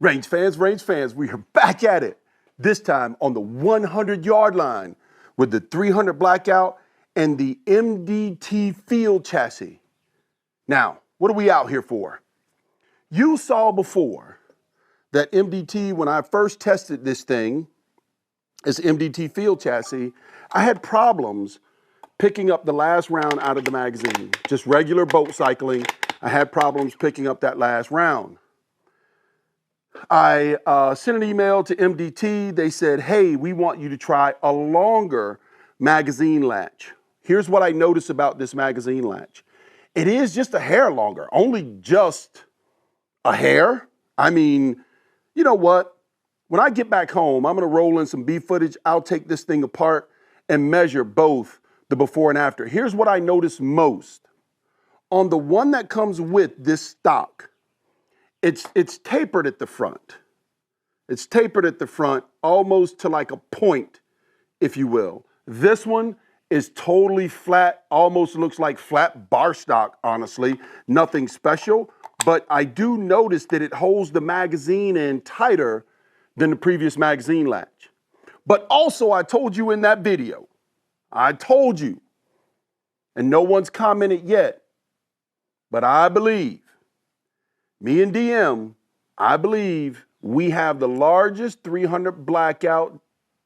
Range fans, we are back at it. This time on the 100-yard line with the 300 Blackout and the MDT field chassis. Now, what are we out here for? You saw before that MDT, when I first tested this thing, this MDT field chassis, I had problems picking up the last round out of the magazine. Just regular bolt cycling, I had problems picking up that last round. I sent an email to MDT. They said, hey, we want you to try a longer magazine latch. Here's what I noticed about this magazine latch. It is just a hair longer, only just a hair. I mean, you know what? When I get back home, I'm going to roll in some B footage. I'll take this thing apart and measure both the before and after. Here's what I noticed most. On the one that comes with this stock, it's tapered at the front. It's tapered at the front almost to like a point, if you will. This one is totally flat, almost looks like flat bar stock, honestly. Nothing special, but I do notice that it holds the magazine in tighter than the previous magazine latch. But also, I told you in that video, I told you, and no one's commented yet, but I believe, me and DM, I believe we have the largest 300 Blackout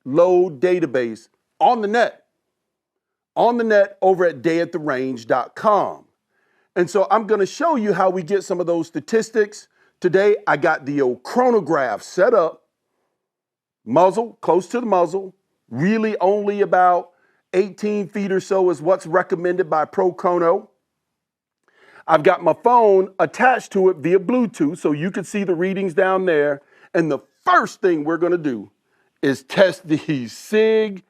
load database on the net over at Dayattherange.com. And so I'm going to show you how we get some of those statistics. Today, I got the old chronograph set up, muzzle, close to the muzzle, really only about 18 feet or so is what's recommended by Pro Chrono. I've got my phone attached to it via Bluetooth so you can see the readings down there. And the first thing we're going to do is test the SIG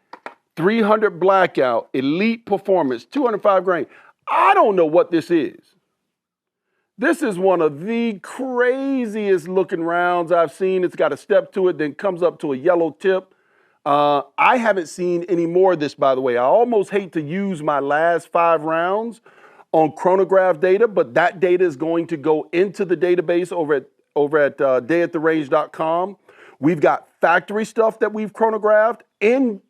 300 Blackout Elite Performance 205 grain. I don't know what this is. This is one of the craziest looking rounds I've seen. It's got a step to it, then comes up to a yellow tip. I haven't seen any more of this, by the way. I almost hate to use my last 5 rounds on chronograph data, but that data is going to go into the database over at Dayattherange.com. We've got factory stuff that we've chronographed in,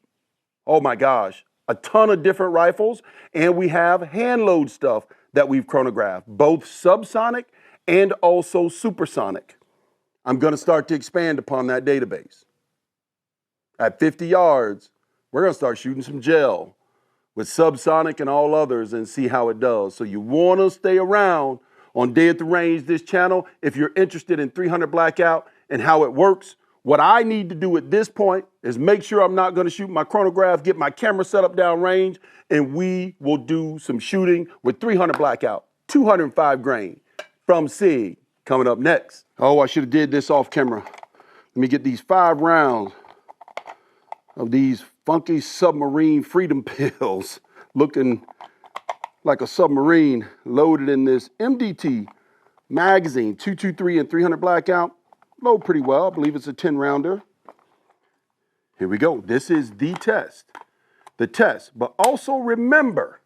oh my gosh, a ton of different rifles, and we have hand load stuff that we've chronographed, both subsonic and also supersonic. I'm going to start to expand upon that database. At 50 yards, we're going to start shooting some gel with subsonic and all others and see how it does. So you want to stay around on Day at the Range, this channel, if you're interested in 300 Blackout and how it works. What I need to do at this point is make sure I'm not going to shoot my chronograph, get my camera set up down range, and we will do some shooting with 300 Blackout, 205 grain from SIG coming up next. Oh, I should have did this off camera. Let me get these 5 rounds of these funky submarine freedom pills looking like a submarine loaded in this MDT magazine, 223 and 300 Blackout. Load pretty well. I believe it's a 10 rounder. Here we go. This is the test. The test. But also remember,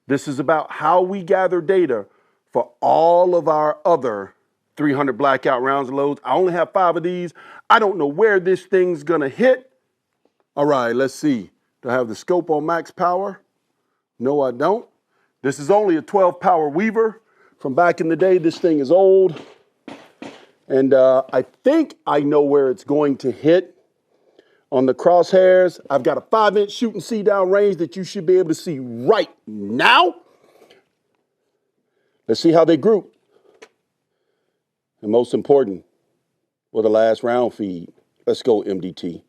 this is about how we gather data for all of our other 300 Blackout rounds and loads. I only have 5 of these. I don't know where this thing's going to hit. All right, let's see. Do I have the scope on max power? No, I don't. This is only a 12 power Weaver from back in the day. This thing is old. And I think I know where it's going to hit on the crosshairs. I've got a 5-inch shoot and see down range that you should be able to see right now. Let's see how they group. And most important, for the last round feed. Let's go, MDT.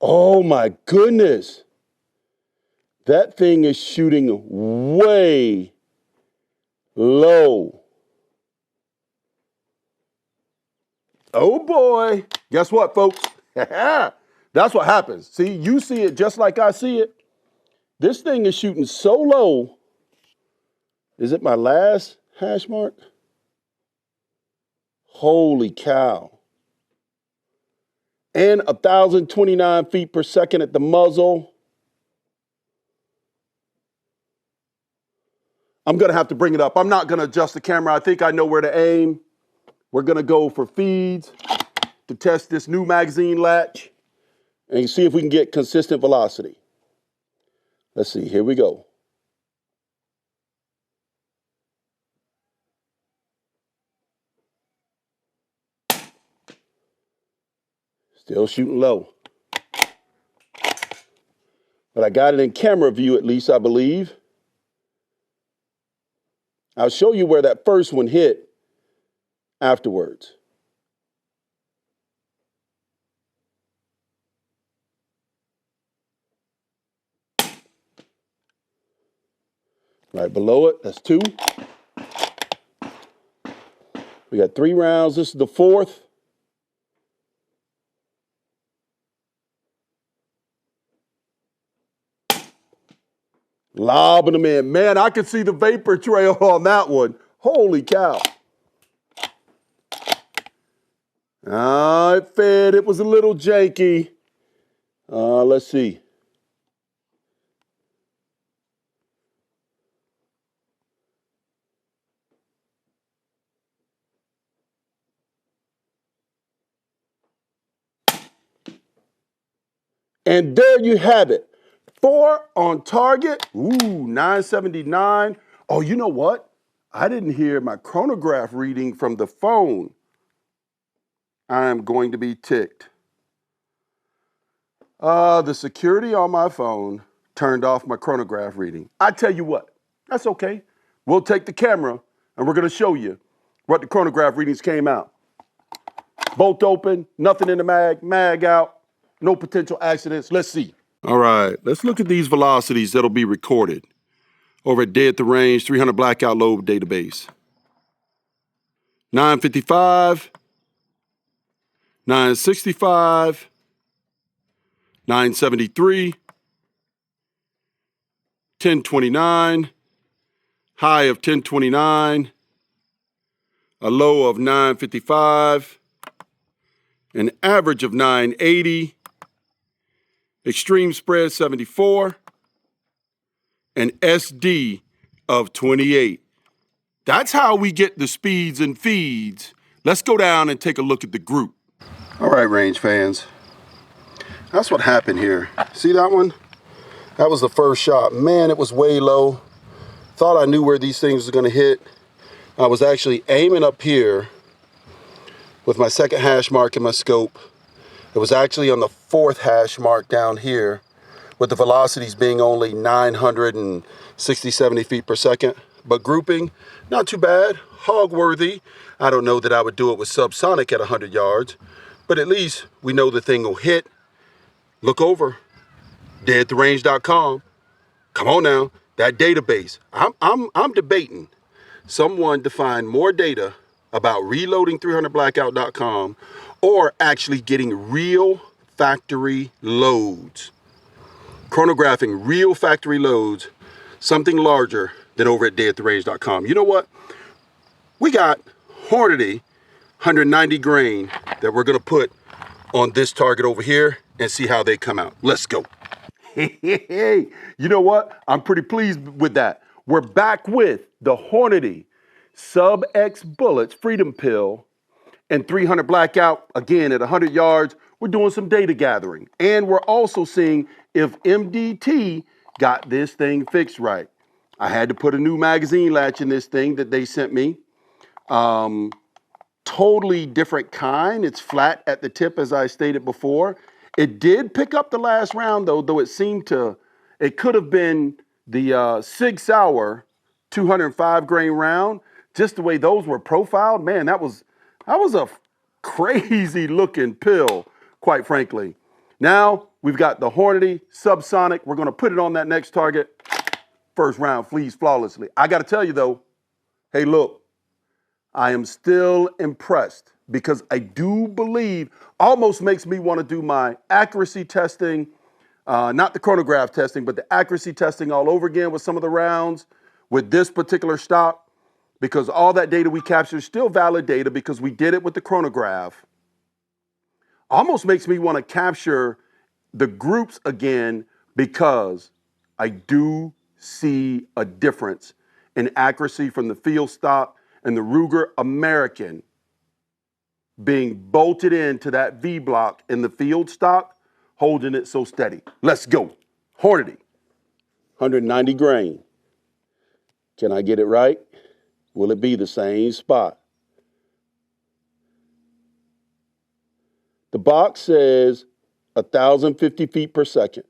Oh my goodness. That thing is shooting way low. Oh boy. Guess what, folks? That's what happens. See, you see it just like I see it. This thing is shooting so low. Is it my last hash mark? Holy cow. And 1,029 feet per second at the muzzle. I'm going to have to bring it up. I'm not going to adjust the camera. I think I know where to aim. We're going to go for feeds to test this new magazine latch and see if we can get consistent velocity. Let's see. Here we go. Still shooting low. But I got it in camera view at least, I believe. I'll show you where that first one hit afterwards. Right below it, that's 2. We got 3 rounds. This is the 4th. Lobbing them in. Man, I could see the vapor trail on that one. Holy cow. It fed. It was a little janky. Let's see. And there you have it. 4 on target. Ooh, 979. Oh, you know what? I didn't hear my chronograph reading from the phone. I'm going to be ticked. The security on my phone turned off my chronograph reading. I tell you what, that's okay. We'll take the camera and we're going to show you what the chronograph readings came out. Bolt open, nothing in the mag out, no potential accidents. Let's see. All right, let's look at these velocities that'll be recorded over at Dayattherange 300 Blackout load database. 955, 965, 973, 1029, high of 1029, a low of 955, an average of 980, extreme spread 74, an SD of 28. That's how we get the speeds and feeds. Let's go down and take a look at the group. All right, range fans. That's what happened here. See that one? That was the first shot. Man, it was way low. Thought I knew where these things were gonna hit. I was actually aiming up here with my second hash mark in my scope. It was actually on the 4th hash mark down here with the velocities being only 960, 70 feet per second. But grouping, not too bad, hog worthy. I don't know that I would do it with subsonic at 100 yards, but at least we know the thing will hit. Look over, Dayattherange.com. Come on now, that database. I'm debating someone to find more data about reloading 300blackout.com or actually getting real factory loads. Chronographing real factory loads, something larger than over at Dayattherange.com. You know what? We got Hornady 190 grain that we're gonna put on this target over here and see how they come out. Let's go. Hey, you know what? I'm pretty pleased with that. We're back with the Hornady Sub-X Bullets Freedom Pill and 300 Blackout, again at 100 yards. We're doing some data gathering. And we're also seeing if MDT got this thing fixed right. I had to put a new magazine latch in this thing that they sent me. Totally different kind. It's flat at the tip, as I stated before. It did pick up the last round, though it seemed to, it could have been the 6 Hour 205 grain round. Just the way those were profiled, man, that was a crazy looking pill, quite frankly. Now we've got the Hornady subsonic. We're going to put it on that next target. First round flees flawlessly. I got to tell you though, hey, look, I am still impressed because I do believe, almost makes me want to do my accuracy testing, not the chronograph testing, but the accuracy testing all over again with some of the rounds with this particular stock. because all that data we captured is still valid data because we did it with the chronograph. Almost makes me want to capture the groups again because I do see a difference in accuracy from the field stock and the Ruger American being bolted into that V block in the field stock, holding it so steady. Let's go. Hornady, 190 grain. Can I get it right? Will it be the same spot? The box says 1,050 feet per second.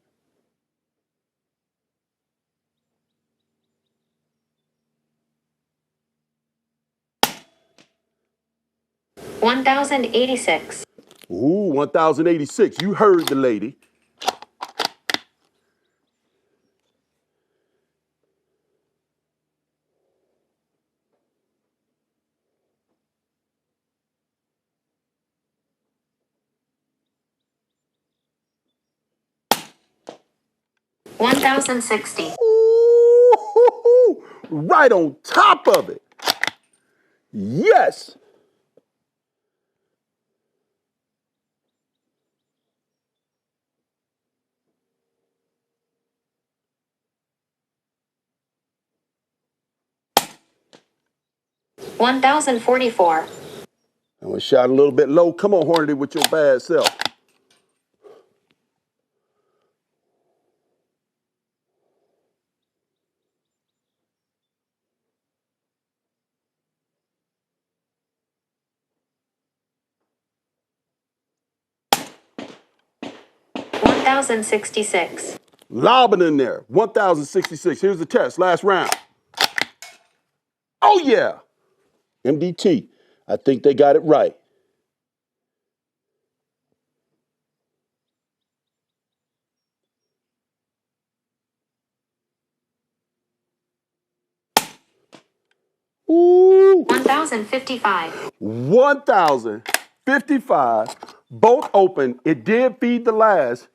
$1,086. Ooh, 1,086. You heard the lady. $1,060. Ooh, right on top of it. Yes. $1,044. I'm going to shot a little bit low. Come on, Hornady, with your bad self. $1,066. Lobbing in there. 1,066. Here's the test. Last round. Oh, yeah. MDT. I think they got it right. Ooh. 1,055. 1,055. Both open. It did feed the last.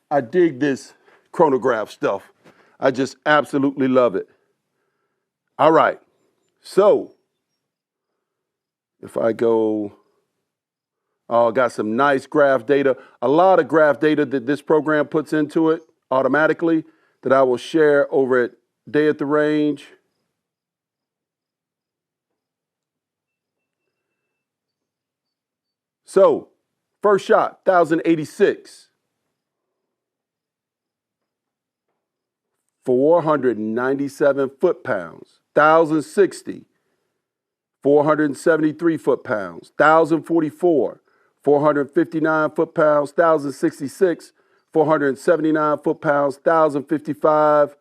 I dig this chronograph stuff. I just absolutely love it. All right. So if I go, oh, got some nice graph data. A lot of graph data that this program puts into it automatically that I will share over at Dayattherange. So, first shot, 1,086. 497 foot-pounds. 1,060. 473 foot-pounds. 1,044. 459 foot-pounds. 1,066. 479 foot-pounds. 1,055.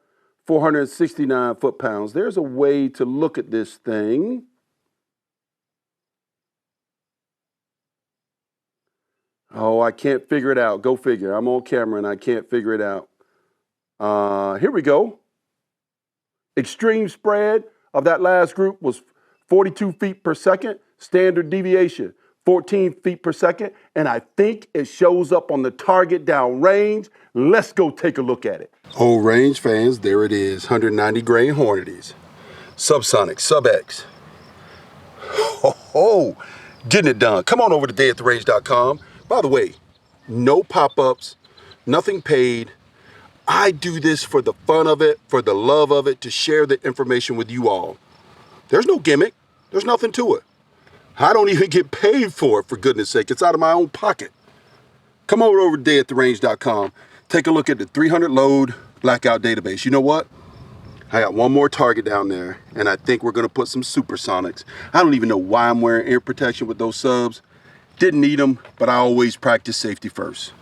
469 foot-pounds. There's a way to look at this thing. Oh, I can't figure it out. Go figure. I'm on camera and I can't figure it out. Here we go. Extreme spread of that last group was 42 feet per second. Standard deviation, 14 feet per second. And I think it shows up on the target down range. Let's go take a look at it. Oh, range fans, there it is. 190 grain Hornadies. Subsonic, sub-X. Ho, getting it done. Come on over to dayattherange.com. By the way, no pop-ups, nothing paid. I do this for the fun of it, for the love of it, to share the information with you all. There's no gimmick. There's nothing to it. I don't even get paid for it, for goodness sake. It's out of my own pocket. Come over to dayattherange.com. Take a look at the 300 load Blackout database. You know what? I got one more target down there, and I think we're going to put some supersonics. I don't even know why I'm wearing ear protection with those subs. Didn't need them, but I always practice safety first.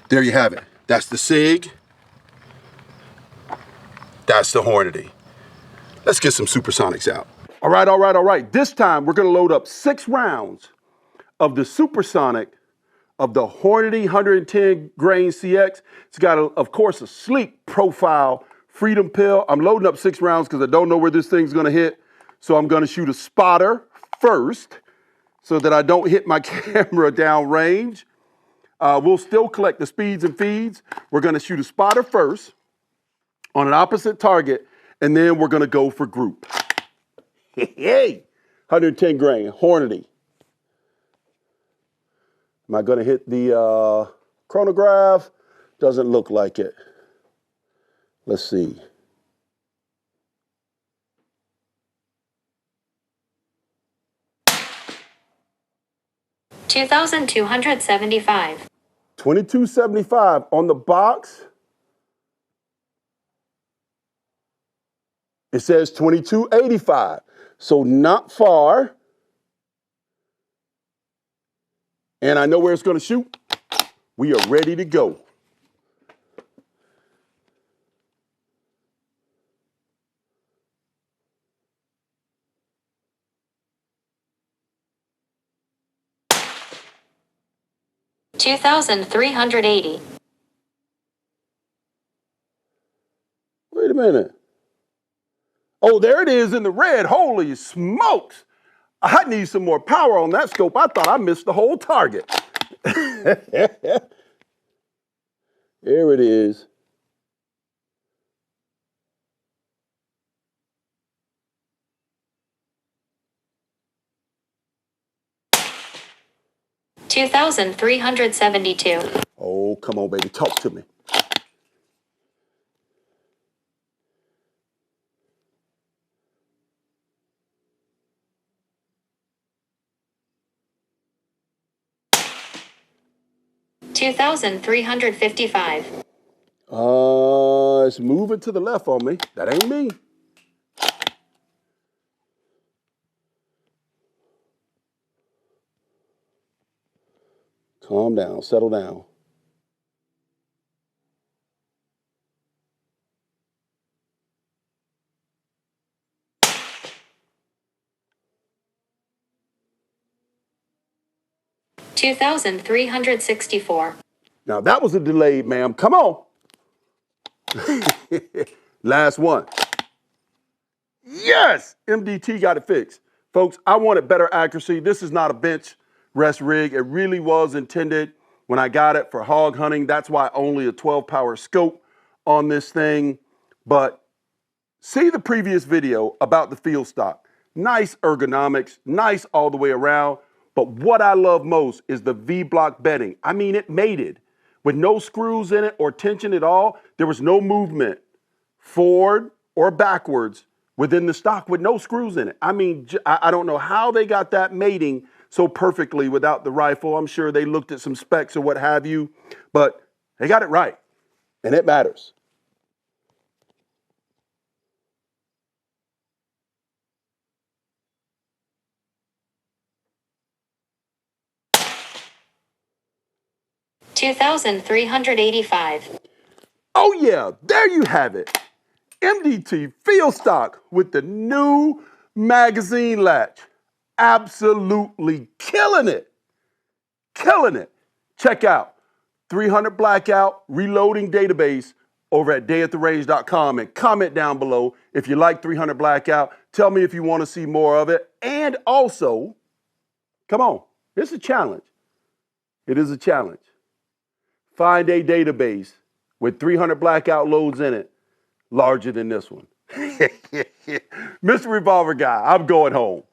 There you have it. That's the SIG. That's the Hornady. Let's get some supersonics out. All right. This time we're going to load up 6 rounds of the supersonic of the Hornady 110 grain CX. It's got, of course, a sleek profile freedom pill. I'm loading up 6 rounds because I don't know where this thing's going to hit. So I'm going to shoot a spotter first, so that I don't hit my camera down range. We'll still collect the speeds and feeds. We're gonna shoot a spotter first on an opposite target, and then we're gonna go for group. Hey, 110 grain, Hornady. Am I going to hit the chronograph? Doesn't look like it. Let's see. $2,275. 2275 on the box. It says 2285. So not far. And I know where it's going to shoot. We are ready to go. $2,380. Wait a minute. Oh, there it is in the red. Holy smokes. I need some more power on that scope. I thought I missed the whole target. There it is. $2,372. Oh, come on, baby. Talk to me. $2,355. It's moving to the left on me. That ain't me. Calm down. Settle down. $2,364. Now, that was a delayed, ma'am. Come on. Last one. Yes! MDT got it fixed. Folks, I wanted better accuracy. This is not a bench rest rig. It really was intended when I got it for hog hunting. That's why only a 12 power scope on this thing. But see the previous video about the field stock. Nice ergonomics, nice all the way around. But what I love most is the V-block bedding. I mean, it mated with no screws in it or tension at all. There was no movement forward or backwards within the stock with no screws in it. I mean, I don't know how they got that mating so perfectly without the rifle. I'm sure they looked at some specs or what have you, but they got it right, and it matters. $2,385. Oh yeah, there you have it. MDT field stock with the new magazine latch. Absolutely killing it. Killing it. Check out 300 Blackout reloading database over at Dayattherange.com and comment down below if you like 300 Blackout. Tell me if you want to see more of it. And also, come on, it's a challenge. It is a challenge. Find a database with 300 Blackout loads in it larger than this one. Mr. Revolver Guy, I'm going home.